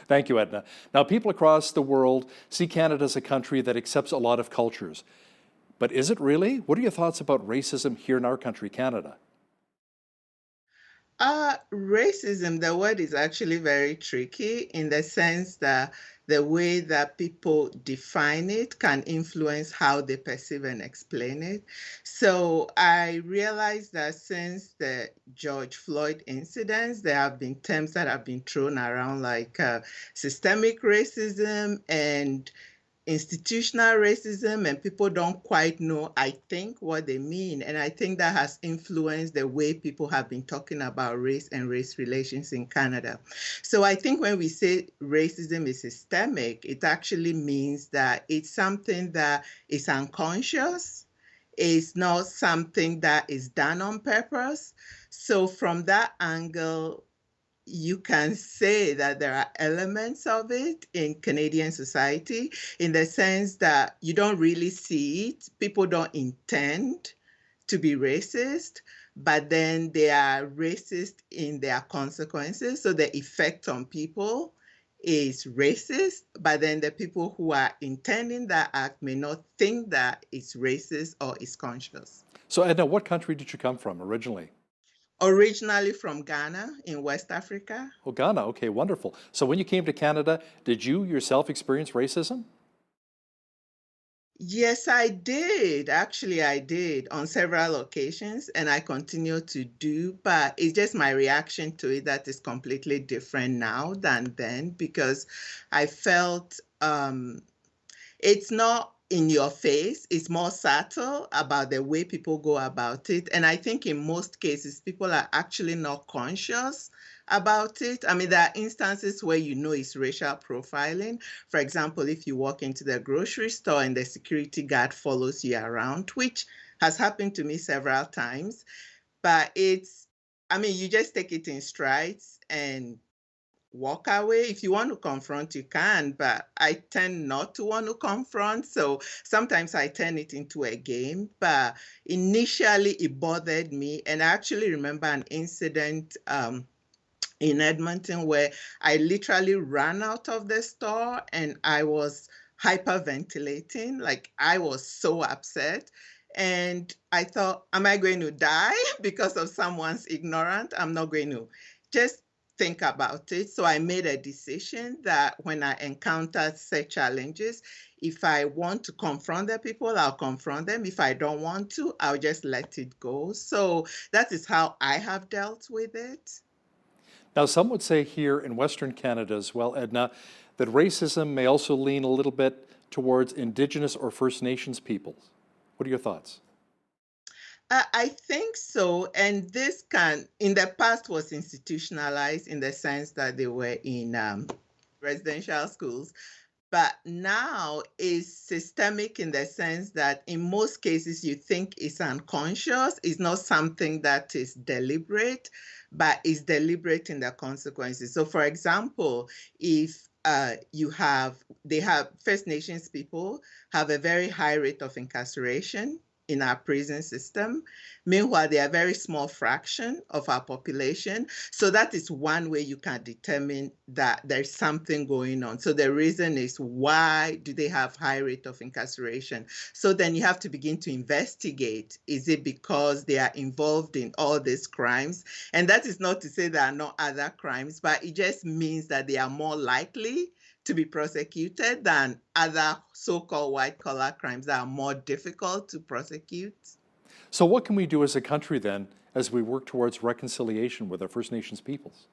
S1: Thank you, Edna. Now, people across the world see Canada as a country that accepts a lot of cultures. But is it really? What are your thoughts about racism here in our country, Canada?
S12: Racism, the word is actually very tricky in the sense that the way that people define it can influence how they perceive and explain it. So I realized that since the George Floyd incidents, there have been terms that have been thrown around like systemic racism and institutional racism, and people don't quite know, I think, what they mean. And I think that has influenced the way people have been talking about race and race relations in Canada. So I think when we say racism is systemic, it actually means that it's something that is unconscious. It's not something that is done on purpose. So from that angle, you can say that there are elements of it in Canadian society in the sense that you don't really see it. People don't intend to be racist, but then they are racist in their consequences. So the effect on people is racist, but then the people who are intending that act may not think that it's racist or it's conscious.
S1: So, Edna, what country did you come from originally?
S12: Originally from Ghana in West Africa.
S1: Oh, Ghana. Okay, wonderful. So when you came to Canada, did you yourself experience racism?
S12: Yes, I did. Actually, I did on several occasions, and I continue to do, but it's just my reaction to it that is completely different now than then because I felt it's not in your face, it's more subtle about the way people go about it. And I think in most cases, people are actually not conscious about it. I mean, there are instances where you know it's racial profiling. For example, if you walk into the grocery store and the security guard follows you around, which has happened to me several times, but you just take it in strides and walk away. If you want to confront, you can, but I tend not to want to confront. So sometimes I turn it into a game, but initially it bothered me. And I actually remember an incident in Edmonton where I literally ran out of the store and I was hyperventilating. Like I was so upset. And I thought, am I going to die because of someone's ignorance? I'm not going to. Just think about it. So I made a decision that when I encounter such challenges, if I want to confront the people, I'll confront them. If I don't want to, I'll just let it go. So that is how I have dealt with it.
S1: Now, some would say here in Western Canada as well, Edna, that racism may also lean a little bit towards Indigenous or First Nations peoples. What are your thoughts?
S12: I think so. And this in the past was institutionalized in the sense that they were in residential schools. But now is systemic in the sense that in most cases you think it's unconscious. It's not something that is deliberate, but is deliberate in the consequences. So for example, if First Nations people have a very high rate of incarceration in our prison system. Meanwhile, they are a very small fraction of our population. So that is one way you can determine that there's something going on. So the reason is, why do they have high rate of incarceration? So then you have to begin to investigate. Is it because they are involved in all these crimes? And that is not to say there are no other crimes, but it just means that they are more likely to be prosecuted than other so-called white-collar crimes that are more difficult to prosecute.
S1: So what can we do as a country then as we work towards reconciliation with our First Nations peoples?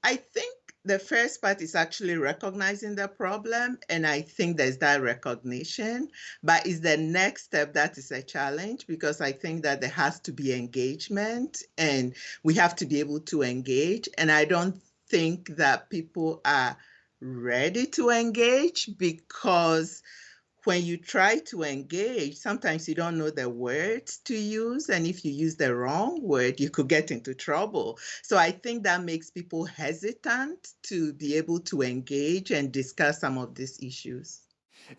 S12: I think the first part is actually recognizing the problem, and I think there's that recognition, but it's the next step that is a challenge, because I think that there has to be engagement and we have to be able to engage, and I don't think that people are ready to engage, because when you try to engage, sometimes you don't know the words to use. And if you use the wrong word, you could get into trouble. So I think that makes people hesitant to be able to engage and discuss some of these issues.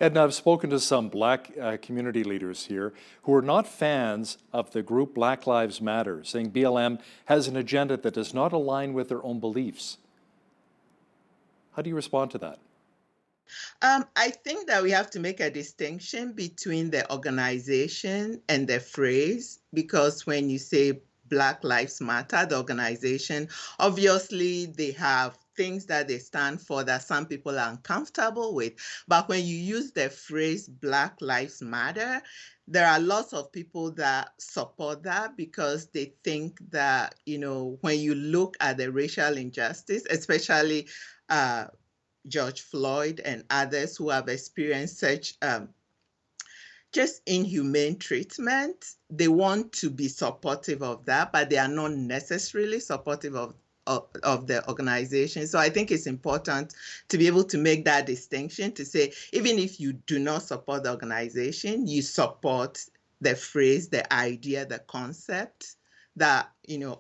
S1: Edna, I've spoken to some Black community leaders here who are not fans of the group Black Lives Matter, saying BLM has an agenda that does not align with their own beliefs. How do you respond to that?
S12: I think that we have to make a distinction between the organization and the phrase, because when you say Black Lives Matter, the organization, obviously they have things that they stand for that some people are uncomfortable with. But when you use the phrase Black Lives Matter, there are lots of people that support that, because they think that, when you look at the racial injustice, especially George Floyd and others who have experienced such just inhumane treatment, they want to be supportive of that, but they are not necessarily supportive of the organization. So I think it's important to be able to make that distinction, to say, even if you do not support the organization, you support the phrase, the idea, the concept that,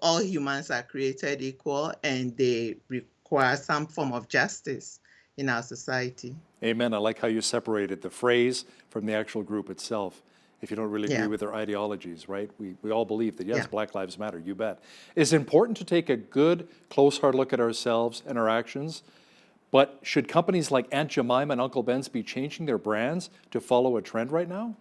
S12: all humans are created equal and they require some form of justice in our society.
S1: Amen. I like how you separated the phrase from the actual group itself. If you don't really agree with their ideologies, right? We all believe that, yes, Black Lives Matter, you bet. It's important to take a good, close, hard look at ourselves and our actions, but should companies like Aunt Jemima and Uncle Ben's be changing their brands to follow a trend right now?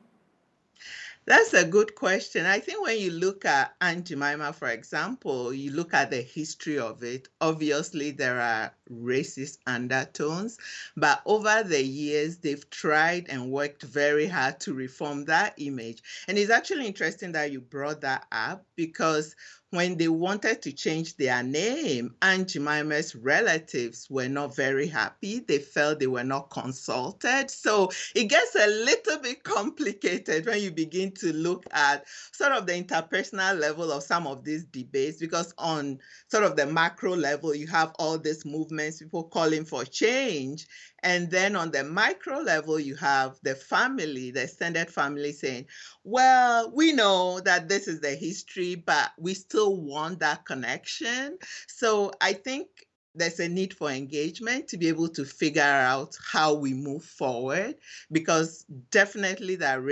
S12: That's a good question. I think when you look at Aunt Jemima, for example, you look at the history of it. Obviously, there are racist undertones, but over the years, they've tried and worked very hard to reform that image. And it's actually interesting that you brought that up, because when they wanted to change their name, Aunt Jemima's relatives were not very happy. They felt they were not consulted. So it gets a little bit complicated when you begin to look at sort of the interpersonal level of some of these debates, because on sort of the macro level, you have all these movements, people calling for change. And then on the micro level, you have the family, the extended family saying, well, we know that this is the history, but we still want that connection. So I think there's a need for engagement to be able to figure out how we move forward, because definitely that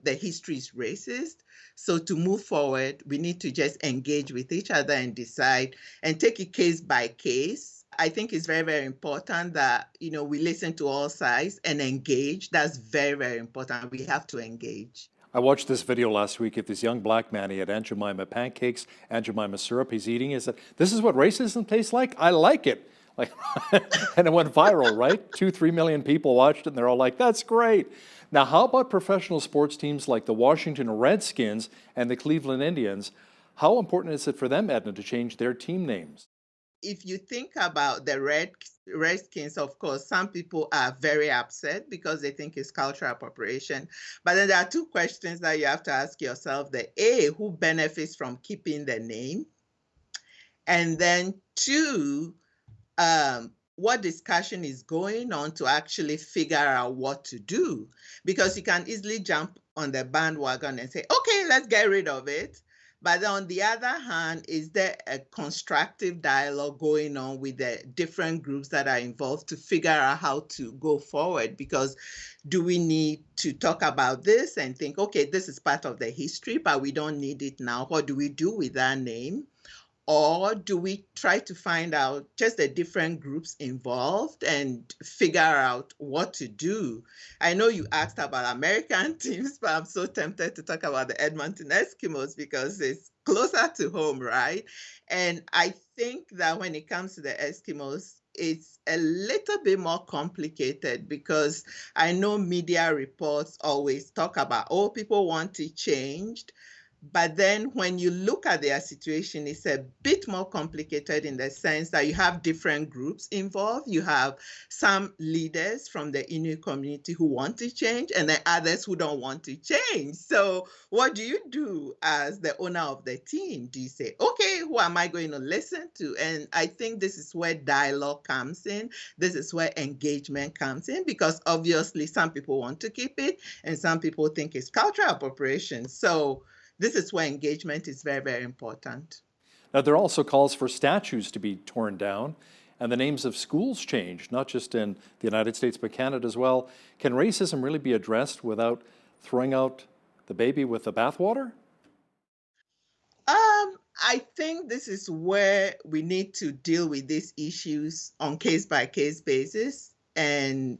S12: the history is racist. So to move forward, we need to just engage with each other and decide and take it case by case. I think it's very, very important that, we listen to all sides and engage. That's very, very important. We have to engage.
S1: I watched this video last week of this young Black man. He had Aunt Jemima pancakes, Aunt Jemima syrup. He's eating. He said, "This is what racism tastes like? I like it." And it went viral, right? 2-3 million people watched it, and they're all like, "That's great." Now, how about professional sports teams like the Washington Redskins and the Cleveland Indians? How important is it for them, Edna, to change their team names?
S12: If you think about the Redskins, of course, some people are very upset because they think it's cultural appropriation. But then there are two questions that you have to ask yourself. Who benefits from keeping the name? And then two, what discussion is going on to actually figure out what to do? Because you can easily jump on the bandwagon and say, okay, let's get rid of it. But on the other hand, is there a constructive dialogue going on with the different groups that are involved to figure out how to go forward? Because do we need to talk about this and think, okay, this is part of the history, but we don't need it now. What do we do with that name? Or do we try to find out just the different groups involved and figure out what to do? I know you asked about American teams, but I'm so tempted to talk about the Edmonton Eskimos because it's closer to home, right? And I think that when it comes to the Eskimos, it's a little bit more complicated, because I know media reports always talk about, people want it changed. But then when you look at their situation, it's a bit more complicated in the sense that you have different groups involved. You have some leaders from the Inuit community who want to change, and then others who don't want to change. So what do you do as the owner of the team? Do you say, okay, who am I going to listen to? And I think this is where dialogue comes in. This is where engagement comes in, because obviously some people want to keep it and some people think it's cultural appropriation. So this is where engagement is very, very important.
S1: Now, there are also calls for statues to be torn down and the names of schools changed, not just in the United States, but Canada as well. Can racism really be addressed without throwing out the baby with the bathwater?
S12: I think this is where we need to deal with these issues on case-by-case basis and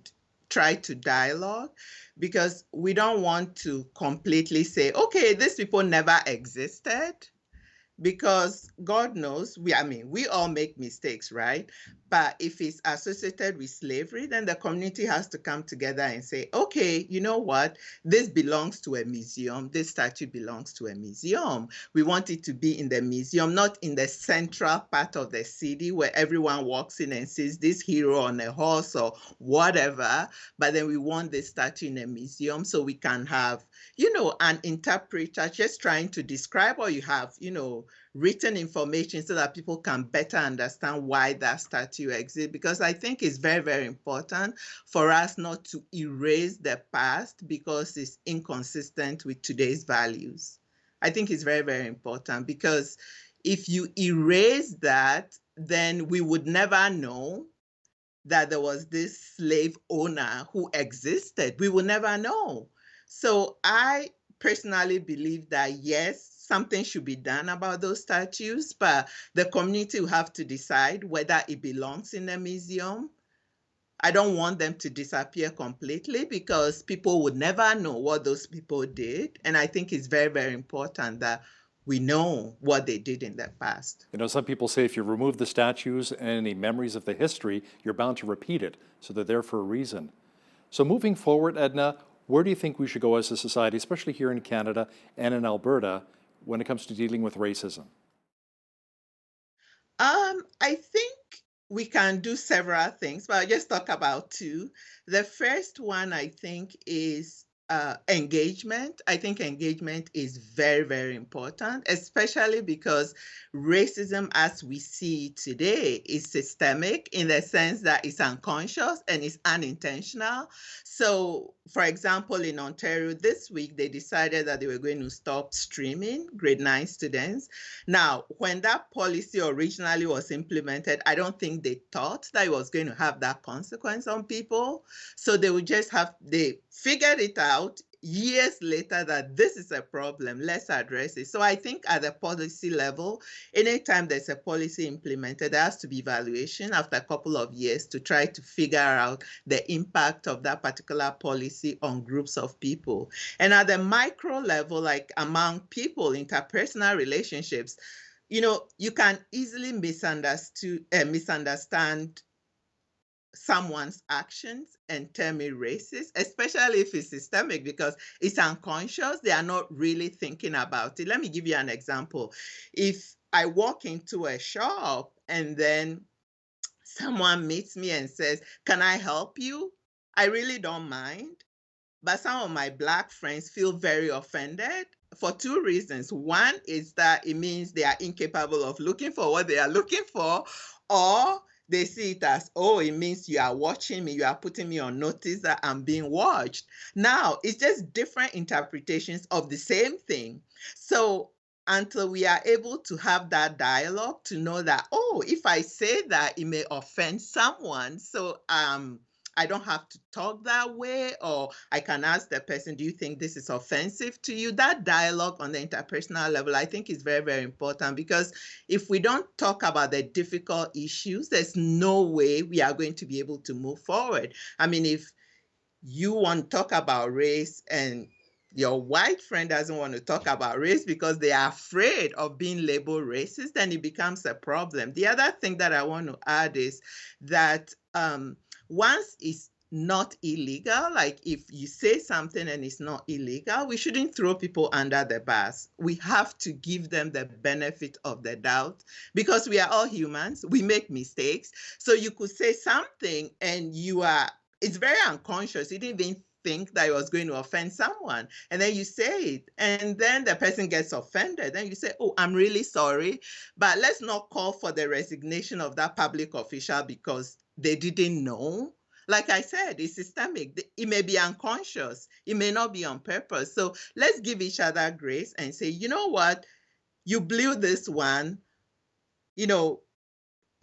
S12: try to dialogue, because we don't want to completely say, okay, these people never existed, because God knows, we all make mistakes, right? But if it's associated with slavery, then the community has to come together and say, okay, you know what? This belongs to a museum. This statue belongs to a museum. We want it to be in the museum, not in the central part of the city where everyone walks in and sees this hero on a horse or whatever. But then we want this statue in a museum so we can have, an interpreter just trying to describe what you have, written information so that people can better understand why that statue exists. Because I think it's very, very important for us not to erase the past because it's inconsistent with today's values. I think it's very, very important, because if you erase that, then we would never know that there was this slave owner who existed. We will never know. So I personally believe that, yes, something should be done about those statues, but the community will have to decide whether it belongs in a museum. I don't want them to disappear completely, because people would never know what those people did. And I think it's very, very important that we know what they did in the past.
S1: Some people say if you remove the statues and any memories of the history, you're bound to repeat it. So they're there for a reason. So moving forward, Edna, where do you think we should go as a society, especially here in Canada and in Alberta, when it comes to dealing with racism?
S12: I think we can do several things, but I'll just talk about two. The first one, I think, is engagement. I think engagement is very, very important, especially because racism as we see it today is systemic in the sense that it's unconscious and it's unintentional. So, for example, in Ontario this week, they decided that they were going to stop streaming grade 9 students. Now, when that policy originally was implemented, I don't think they thought that it was going to have that consequence on people. So they figured it out years later that this is a problem, let's address it. So I think at the policy level, anytime there's a policy implemented, there has to be evaluation after a couple of years to try to figure out the impact of that particular policy on groups of people. And at the micro level, like among people, interpersonal relationships, you can easily misunderstand someone's actions and term it racist, especially if it's systemic, because it's unconscious. They are not really thinking about it. Let me give you an example. If I walk into a shop and then someone meets me and says, "Can I help you?" I really don't mind. But some of my Black friends feel very offended for two reasons. One is that it means they are incapable of looking for what they are looking for, or they see it as, oh, it means you are watching me, you are putting me on notice that I'm being watched. Now, it's just different interpretations of the same thing. So until we are able to have that dialogue to know that, oh, if I say that, it may offend someone. So I don't have to talk that way, or I can ask the person, do you think this is offensive to you? That dialogue on the interpersonal level, I think, is very, very important, because if we don't talk about the difficult issues, there's no way we are going to be able to move forward. I mean, if you want to talk about race and your white friend doesn't want to talk about race because they are afraid of being labeled racist, then it becomes a problem. The other thing that I want to add is that once it's not illegal. Like if you say something and it's not illegal, we shouldn't throw people under the bus. We have to give them the benefit of the doubt because we are all humans. We make mistakes. So you could say something and it's very unconscious. You didn't even think that it was going to offend someone. And then you say it and then the person gets offended. Then you say, oh, I'm really sorry, but let's not call for the resignation of that public official because they didn't know. Like I said, it's systemic. It may be unconscious. It may not be on purpose. So let's give each other grace and say, you know what? You blew this one.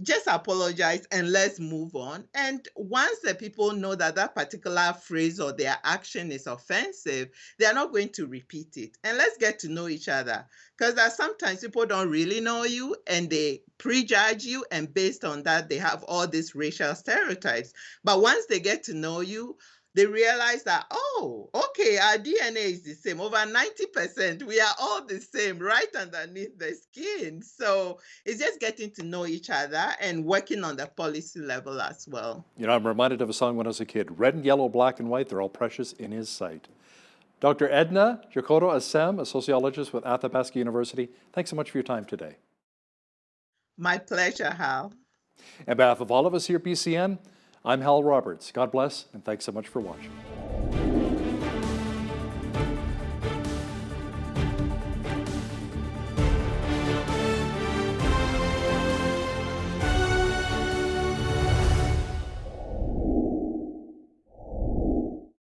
S12: Just apologize and let's move on. And once the people know that that particular phrase or their action is offensive, they are not going to repeat it. And let's get to know each other. Because sometimes people don't really know you and they prejudge you. And based on that, they have all these racial stereotypes. But once they get to know you, they realize that, oh, okay, our DNA is the same. Over 90%, we are all the same right underneath the skin. So it's just getting to know each other and working on the policy level as well.
S1: I'm reminded of a song when I was a kid, red and yellow, black and white, they're all precious in his sight. Dr. Edna Jokoro Assem, a sociologist with Athabasca University, thanks so much for your time today.
S12: My pleasure, Hal.
S1: On behalf of all of us here at BCN, I'm Hal Roberts. God bless, and thanks so much for watching.